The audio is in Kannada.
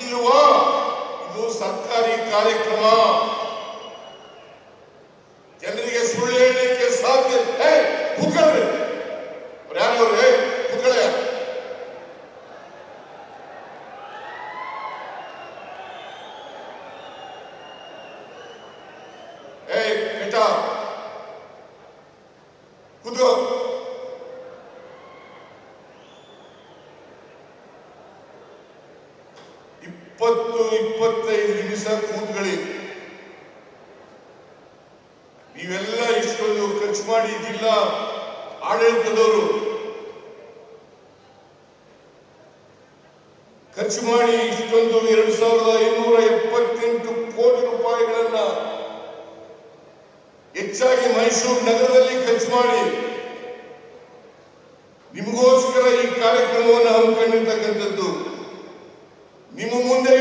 ಇಲ್ವಾ? ಇದು ಸರ್ಕಾರಿ ಕಾರ್ಯಕ್ರಮ. ಜನರಿಗೆ ಸುಳ್ಳು ಹೇಳಲಿಕ್ಕೆ ಸಾಧ್ಯ. ಕೂತ್ಕೊಳ್ರಿ, ಯಾರವ್ರೆ ಕೂತ್ಕೊಳ್ಳ. ಬೇಟ ಕೂತ್ಕೋ. 20-25 ನಿಮಿಷ ಕೂತ್ಕೊಳ್ಳಿ. ನೀವೆಲ್ಲ ಇಷ್ಟೊಂದು ಖರ್ಚು ಮಾಡಿ ಜಿಲ್ಲಾ ಆಡಳಿತದವರು ಖರ್ಚು ಮಾಡಿ ಇಷ್ಟೊಂದು 2578 ಕೋಟಿ ರೂಪಾಯಿಗಳನ್ನ ಹೆಚ್ಚಾಗಿ ಮೈಸೂರು ನಗರದಲ್ಲಿ ಖರ್ಚು ಮಾಡಿ ನಿಮಗೋಸ್ಕರ ಈ ಕಾರ್ಯಕ್ರಮವನ್ನು ಹಮ್ಮಿಕೊಂಡಿರ್ತಕ್ಕಂಥದ್ದು. ನಿಮ್ಮ ಮುಂದೆ